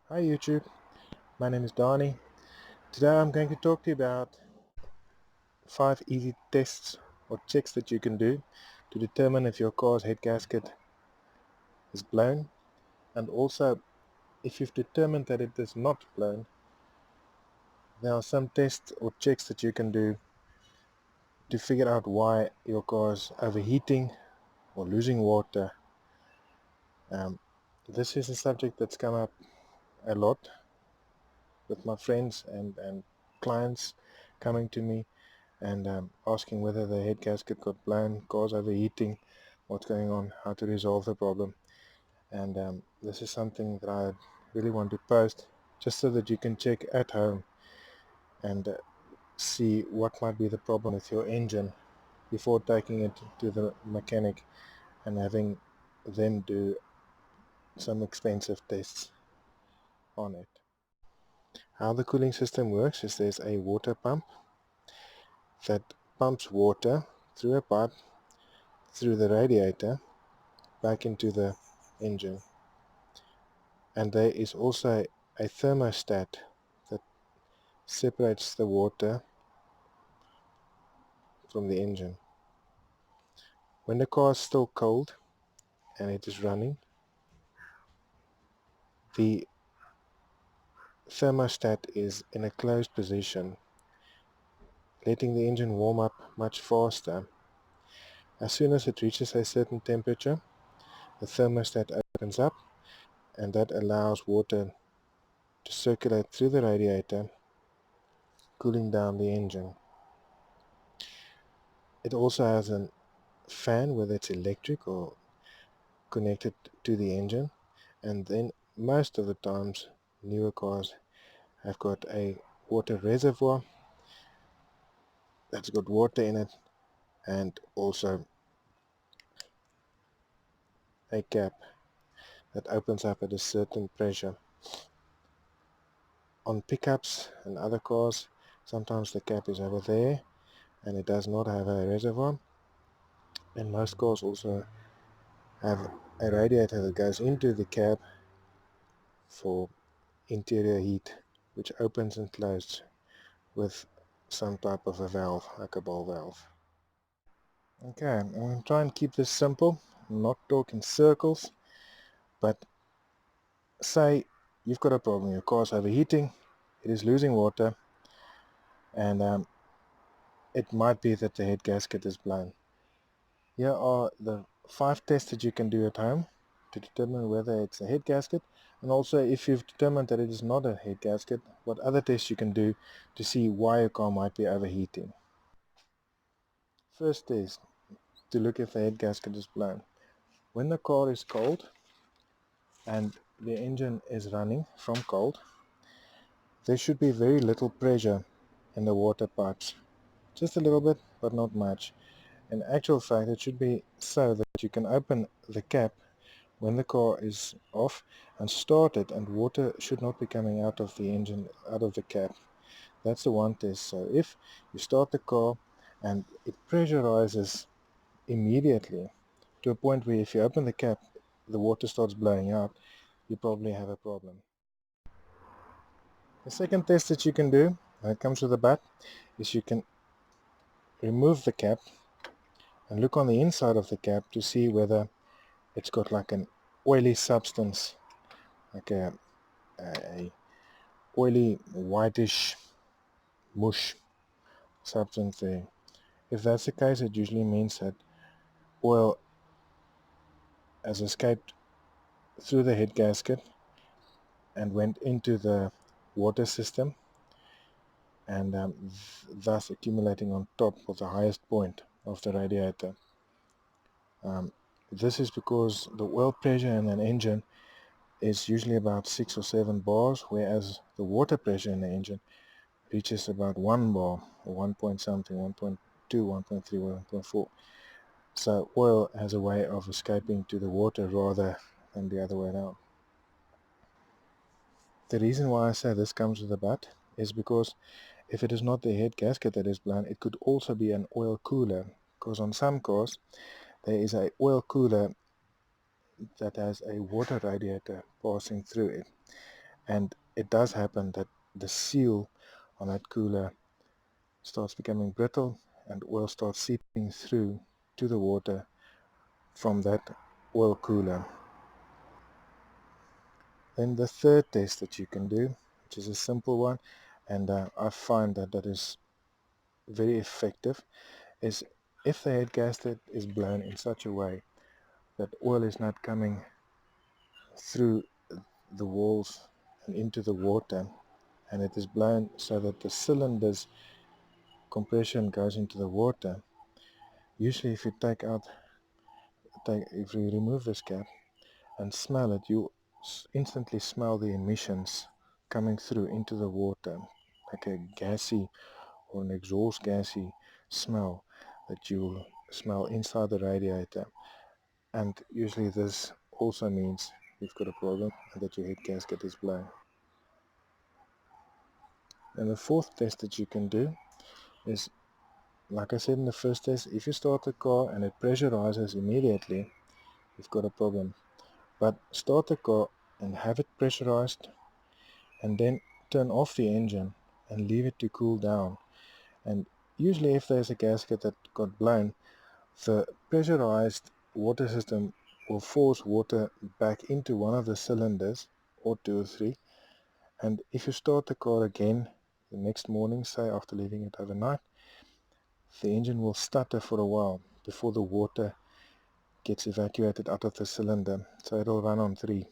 Hi YouTube, my name is Donnie. Today I'm going to talk to you about 5 easy tests or checks that you can do to determine if your car's head gasket is blown, and also if you've determined that it is not blown, there are some tests or checks that you can do to figure out why your car is overheating or losing water. This is a subject that's come up a lot with my friends and clients coming to me and asking whether the head gasket got blown, cars overheating, what's going on, how to resolve the problem. And this is something that I really want to post just so that you can check at home and see what might be the problem with your engine before taking it to the mechanic and having them do some expensive tests on it. How the cooling system works is there's a water pump that pumps water through a pipe through the radiator back into the engine, and there is also a thermostat that separates the water from the engine. When the car is still cold and it is running, the thermostat is in a closed position, letting the engine warm up much faster. As soon as it reaches a certain temperature, the thermostat opens up, and that allows water to circulate through the radiator, cooling down the engine. It also has a fan, whether it's electric or connected to the engine, and then most of the times newer cars have got a water reservoir that's got water in it, and also a cap that opens up at a certain pressure. On pickups and other cars, sometimes the cap is over there and it does not have a reservoir, and most cars also have a radiator that goes into the cab for interior heat, which opens and closes with some type of a valve, like a ball valve. Okay, I'm going to try and keep this simple, not talk in circles, but say you've got a problem, your car's overheating, it is losing water, and it might be that the head gasket is blown. Here are the 5 tests that you can do at home to determine whether it's a head gasket, and also if you've determined that it is not a head gasket, what other tests you can do to see why your car might be overheating. First test, to look if the head gasket is blown. When the car is cold and the engine is running from cold, there should be very little pressure in the water pipes. Just a little bit, but not much. In actual fact, it should be so that you can open the cap when the car is off and start it, and water should not be coming out of the engine, out of the cap. That's the one test. So if you start the car and it pressurizes immediately to a point where if you open the cap, the water starts blowing out, you probably have a problem. The second test that you can do when it comes to the bat is you can remove the cap and look on the inside of the cap to see whether it's got like an oily substance, like a oily whitish mush substance there. If that's the case, it usually means that oil has escaped through the head gasket and went into the water system, and thus accumulating on top of the highest point of the radiator. This is because the oil pressure in an engine is usually about 6 or 7 bars, whereas the water pressure in the engine reaches about 1 bar, or 1 point something, 1.2, 1.3, 1.4. So oil has a way of escaping to the water rather than the other way around. The reason why I say this comes with a but is because if it is not the head gasket that is blown, it could also be an oil cooler, because on some cars there is a oil cooler that has a water radiator passing through it, And it does happen that the seal on that cooler starts becoming brittle and oil starts seeping through to the water from that oil cooler. Then the third test that you can do, which is a simple one, and I find that that is very effective, is if the head gasket is blown in such a way that oil is not coming through the walls and into the water, and it is blown so that the cylinder's compression goes into the water. Usually if you if you remove this cap and smell it, you instantly smell the emissions coming through into the water, like a gassy or an exhaust gassy smell that you will smell inside the radiator. And usually this also means you've got a problem and that your head gasket is blown. And the fourth test that you can do is, like I said in the first test, if you start the car and it pressurizes immediately, you've got a problem. But start the car and have it pressurized and then turn off the engine and leave it to cool down. And usually if there's a gasket that got blown, the pressurized water system will force water back into one of the cylinders, or two or three, and if you start the car again the next morning, say after leaving it overnight, the engine will stutter for a while before the water gets evacuated out of the cylinder. So it'll run on three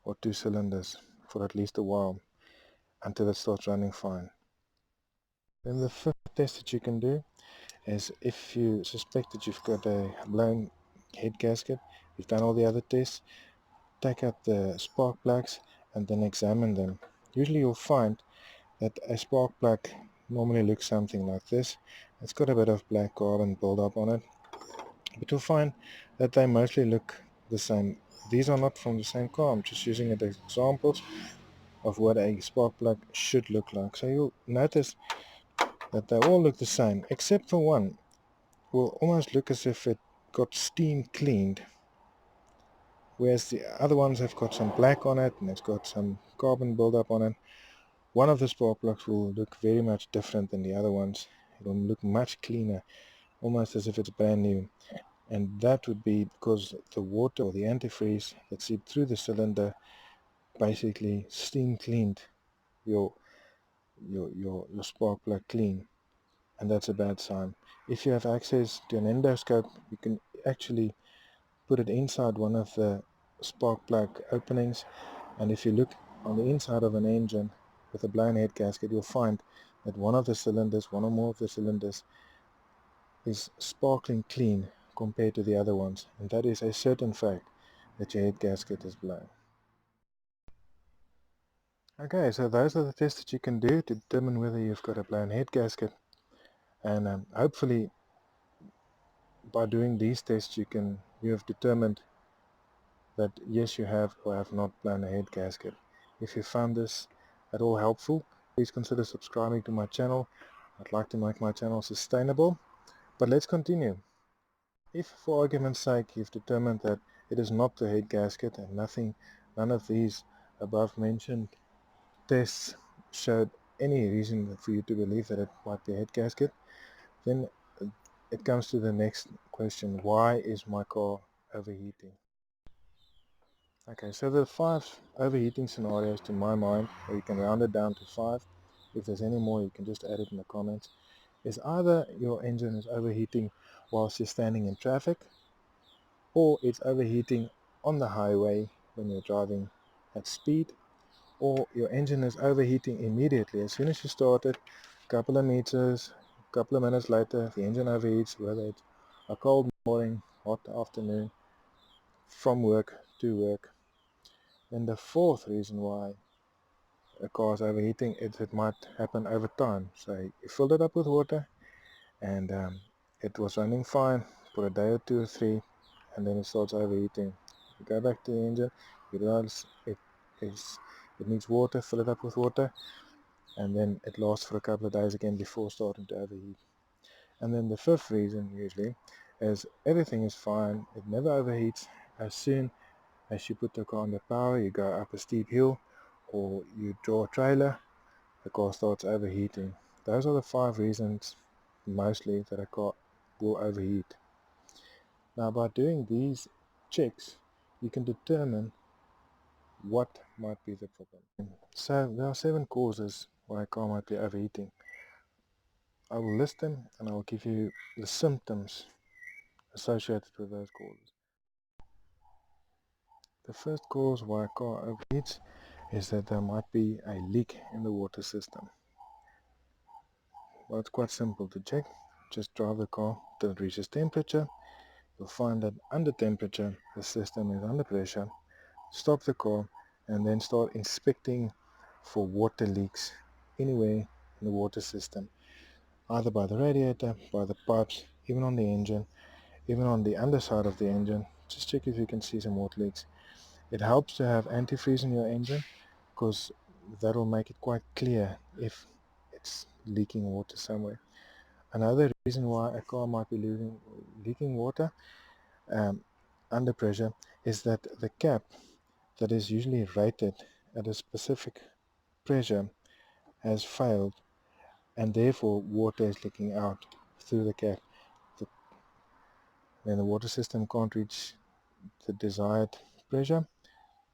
or two cylinders for at least a while until it starts running fine. Then the fifth test that you can do is, if you suspect that you've got a blown head gasket, you've done all the other tests, take out the spark plugs and then examine them. Usually you'll find that a spark plug normally looks something like this. It's got a bit of black carbon buildup on it, but you'll find that they mostly look the same. These are not from the same car, I'm just using it as examples of what a spark plug should look like. So you'll notice that they all look the same, except for one will almost look as if it got steam cleaned, whereas the other ones have got some black on it and it's got some carbon buildup on it. One of the spark plugs will look very much different than the other ones. It will look much cleaner, almost as if it's brand new. And that would be because the water or the antifreeze that seeped through the cylinder basically steam cleaned your your spark plug clean, and that's a bad sign. If you have access to an endoscope, you can actually put it inside one of the spark plug openings, and if you look on the inside of an engine with a blown head gasket, you'll find that one of the cylinders, one or more of the cylinders, is sparkling clean compared to the other ones, and that is a certain fact that your head gasket is blown. Okay, so those are the tests that you can do to determine whether you've got a blown head gasket, and hopefully by doing these tests you have determined that yes, you have or have not blown a head gasket. If you found this at all helpful, please consider subscribing to my channel. I'd like to make my channel sustainable. But let's continue. If for argument's sake you've determined that it is not the head gasket and none of these above mentioned tests showed any reason for you to believe that it might be a head gasket, then it comes to the next question: why is my car overheating? Okay, so there are 5 overheating scenarios to my mind, or you can round it down to 5. If there's any more, you can just add it in the comments. Is either your engine is overheating whilst you're standing in traffic, or it's overheating on the highway when you're driving at speed, or your engine is overheating immediately as soon as you start it, a couple of meters, a couple of minutes later, the engine overheats, whether it's a cold morning, hot afternoon, from work to work. Then the fourth reason why a car is overheating is it might happen over time. So you filled it up with water and it was running fine for a day or 2 or 3, and then it starts overheating. You go back to the engine, you realize it needs water, fill it up with water, and then it lasts for a couple of days again before starting to overheat. And then the fifth reason usually is everything is fine, it never overheats. As soon as you put the car under power, you go up a steep hill or you draw a trailer, the car starts overheating. Those are the 5 reasons mostly that a car will overheat. Now by doing these checks, you can determine what might be the problem. So there are 7 causes why a car might be overheating. I will list them and I will give you the symptoms associated with those causes. The first cause why a car overheats is that there might be a leak in the water system. Well, it's quite simple to check. Just drive the car till it reaches temperature. You'll find that under temperature the system is under pressure. Stop the car and then start inspecting for water leaks anywhere in the water system, either by the radiator, by the pipes, even on the engine, even on the underside of the engine. Just check if you can see some water leaks. It helps to have antifreeze in your engine because that will make it quite clear if it's leaking water somewhere. Another reason why a car might be leaking water under pressure is that the cap that is usually rated at a specific pressure has failed, and therefore water is leaking out through the cap. Then the water system can't reach the desired pressure,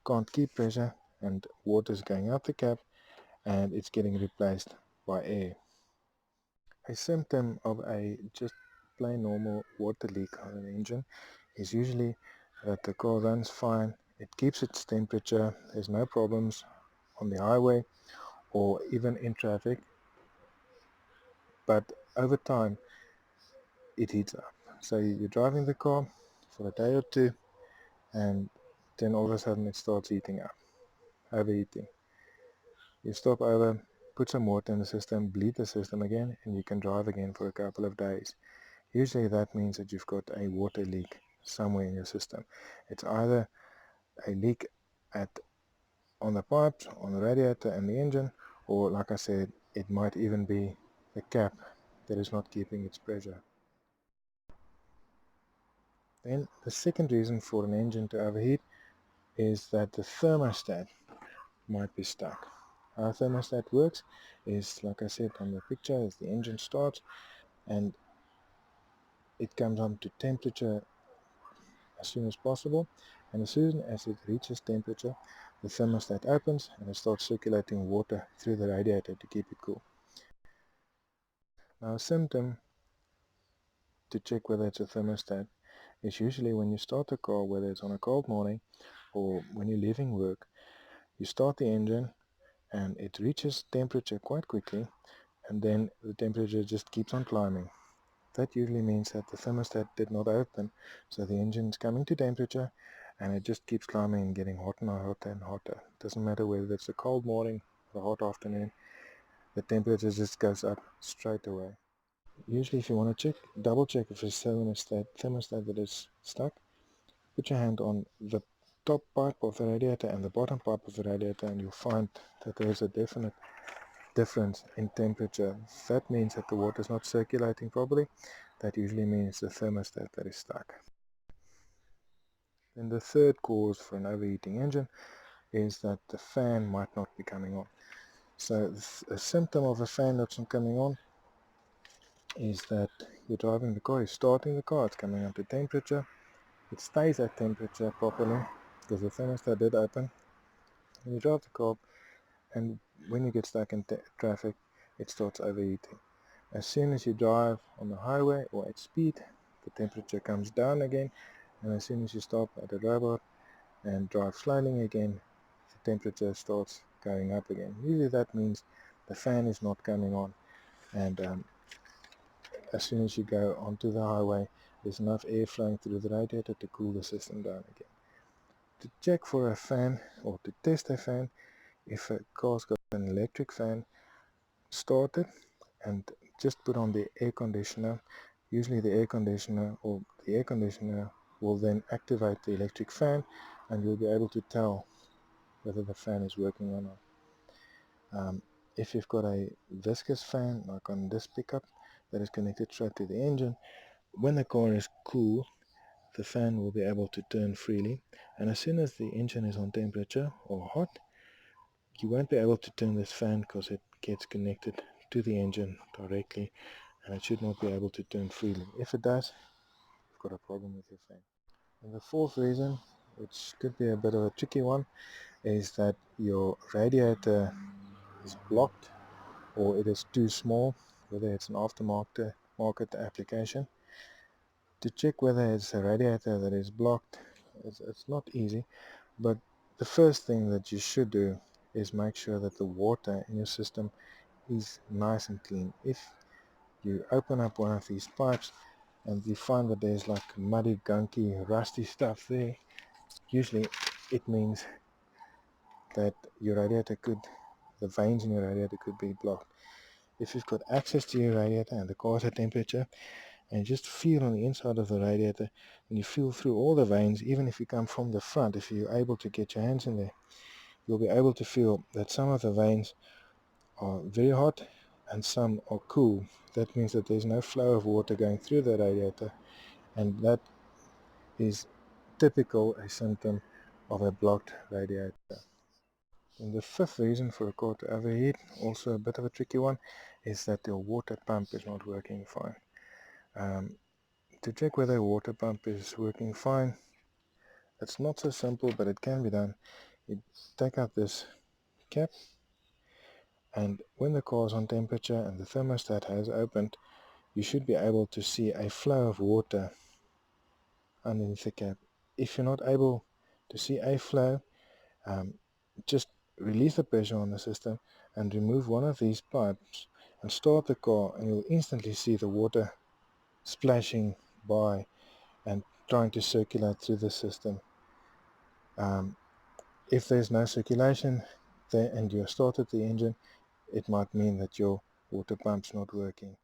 can't keep pressure, and water is going out the cap and it's getting replaced by air. A symptom of a just plain normal water leak on an engine is usually that the car runs fine, it keeps its temperature, there's no problems on the highway or even in traffic, but over time it heats up. So you're driving the car for a day or two and then all of a sudden it starts heating up, overheating. You stop over, put some water in the system, bleed the system again, and you can drive again for a couple of days. Usually that means that you've got a water leak somewhere in your system. It's either a leak on the pipes, on the radiator and the engine, or like I said, it might even be the cap that is not keeping its pressure. Then the second reason for an engine to overheat is that the thermostat might be stuck. How a thermostat works is, like I said on the picture, as the engine starts and it comes on to temperature as soon as possible, and as soon as it reaches temperature the thermostat opens and it starts circulating water through the radiator to keep it cool. Now a symptom to check whether it's a thermostat is usually when you start the car, whether it's on a cold morning or when you're leaving work, you start the engine and it reaches temperature quite quickly and then the temperature just keeps on climbing. That usually means that the thermostat did not open, so the engine is coming to temperature and it just keeps climbing and getting hotter and hotter and hotter. It doesn't matter whether it's a cold morning or a hot afternoon, the temperature just goes up straight away. Usually if you want to check, double check if it's thermostat that is stuck, put your hand on the top pipe of the radiator and the bottom pipe of the radiator and you'll find that there is a definite difference in temperature. That means that the water is not circulating properly. That usually means the thermostat that is stuck. Then the third cause for an overheating engine is that the fan might not be coming on. So a symptom of a fan that's not coming on is that you're driving the car, you're starting the car, it's coming up to temperature, it stays at temperature properly because the thermostat did open, and you drive the car and when you get stuck in traffic it starts overheating. As soon as you drive on the highway or at speed, the temperature comes down again, and as soon as you stop at a robot and drive slowly again, the temperature starts going up again. Usually that means the fan is not coming on, and as soon as you go onto the highway, there's enough air flowing through the radiator to cool the system down again. To check for a fan or to test a fan, if a car's got an electric fan, start it and just put on the air conditioner. Usually the air conditioner will then activate the electric fan and you'll be able to tell whether the fan is working or not. If you've got a viscous fan like on this pickup that is connected straight to the engine, when the car is cool the fan will be able to turn freely, and as soon as the engine is on temperature or hot, you won't be able to turn this fan because it gets connected to the engine directly, and it should not be able to turn freely. If it does, you've got a problem with your fan. And the fourth reason, which could be a bit of a tricky one, is that your radiator is blocked or it is too small, whether it's an aftermarket market application. To check whether it's a radiator that is blocked, it's not easy, but the first thing that you should do is make sure that the water in your system is nice and clean. If you open up one of these pipes and you find that there's like muddy, gunky, rusty stuff there, usually it means that your radiator the veins in your radiator could be blocked. If you've got access to your radiator and the car's at temperature, and you just feel on the inside of the radiator, and you feel through all the veins, even if you come from the front, if you're able to get your hands in there, you'll be able to feel that some of the veins are very hot and some are cool. That means that there's no flow of water going through the radiator, and that is typical a symptom of a blocked radiator. And the fifth reason for a car to overheat, also a bit of a tricky one, is that your water pump is not working fine. To check whether a water pump is working fine, it's not so simple, but it can be done. You take out this cap, and when the car is on temperature and the thermostat has opened, you should be able to see a flow of water underneath the cap. If you're not able to see a flow, just release the pressure on the system and remove one of these pipes and start the car, and you'll instantly see the water splashing by and trying to circulate through the system. If there's no circulation there and you started the engine, it might mean that your water pump's not working.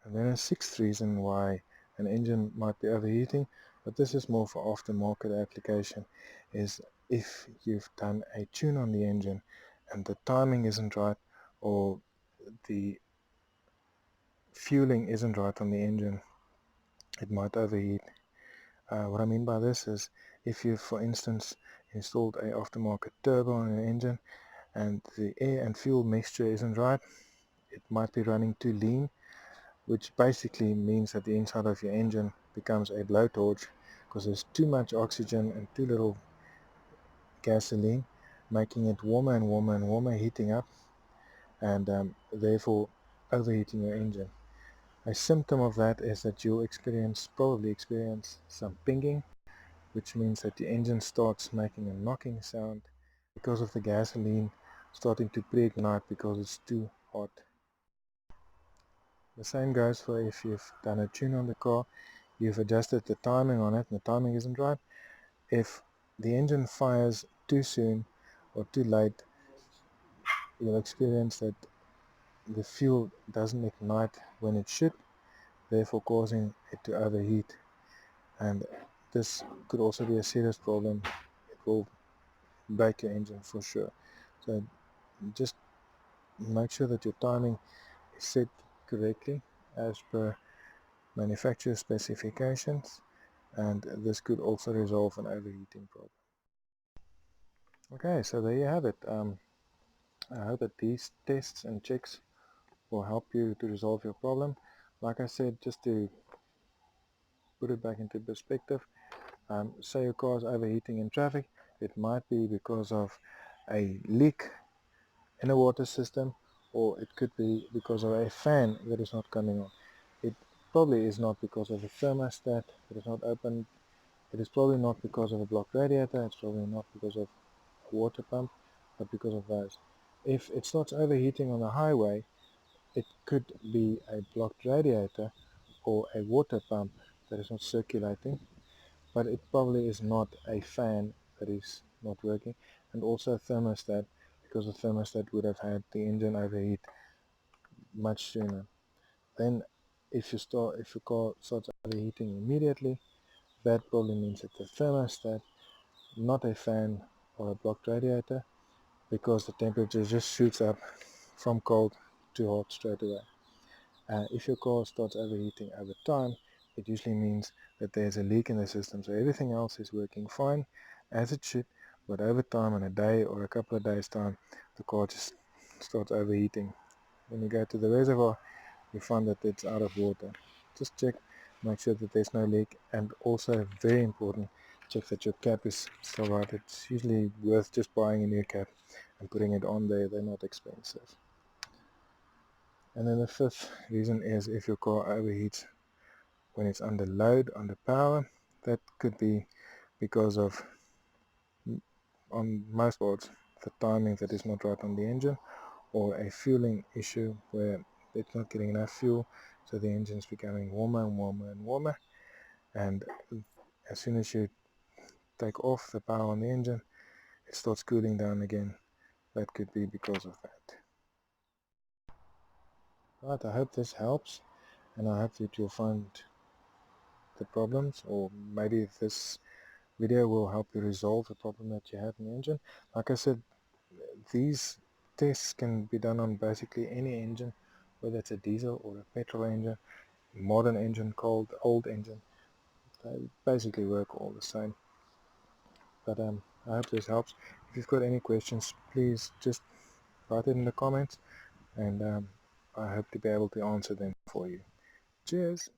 And then a sixth reason why an engine might be overheating, but this is more for aftermarket application, is if you've done a tune on the engine and the timing isn't right, or the fueling isn't right on the engine, it might overheat. What I mean by this is, if you, for instance, installed a aftermarket turbo on an engine and the air and fuel mixture isn't right, it might be running too lean, which basically means that the inside of your engine becomes a blowtorch because there's too much oxygen and too little gasoline, making it warmer and warmer and warmer, heating up, and therefore overheating your engine. A symptom of that is that you'll probably experience some pinging, which means that the engine starts making a knocking sound because of the gasoline starting to pre-ignite because it's too hot. The same goes for if you've done a tune on the car, you've adjusted the timing on it and the timing isn't right. If the engine fires too soon or too late, you'll experience that the fuel doesn't ignite when it should, therefore causing it to overheat. And this could also be a serious problem. It will break your engine for sure. So just make sure that your timing is set correctly as per manufacturer specifications, and this could also resolve an overheating problem. Okay, so there you have it. I hope that these tests and checks will help you to resolve your problem. Like I said, just to put it back into perspective, say your car is overheating in traffic, it might be because of a leak in a water system, or it could be because of a fan that is not coming on. It probably is not because of a thermostat that is not open. It is probably not because of a blocked radiator. It's probably not because of a water pump, but because of those. If it starts overheating on the highway, it could be a blocked radiator or a water pump that is not circulating, but it probably is not a fan that is not working, and also a thermostat, because the thermostat would have had the engine overheat much sooner. Then if your car starts overheating immediately, that probably means that the thermostat, not a fan or a blocked radiator, because the temperature just shoots up from cold to hot straight away. If your car starts overheating over time, it usually means that there's a leak in the system. So everything else is working fine as it should, But over time, in a day or a couple of days time, the car just starts overheating. When you go to the reservoir, you find that it's out of water. Just check, make sure that there's no leak, and also very important, check that your cap is still right. It's usually worth just buying a new cap and putting it on there. They're not expensive. And then the fifth reason is if your car overheats when it's under load, under power. That could be because of, on most parts, the timing that is not right on the engine, or a fueling issue where it's not getting enough fuel, so the engine's becoming warmer and warmer and warmer, and as soon as you take off the power on the engine, it starts cooling down again. That could be because of that. Right, I hope this helps, and I hope that you'll find the problems, or maybe this video will help you resolve the problem that you have in the engine. Like I said, these tests can be done on basically any engine, whether it's a diesel or a petrol engine, modern engine, cold, old engine. They basically work all the same. But I hope this helps. If you've got any questions, please just write it in the comments, and I hope to be able to answer them for you. Cheers!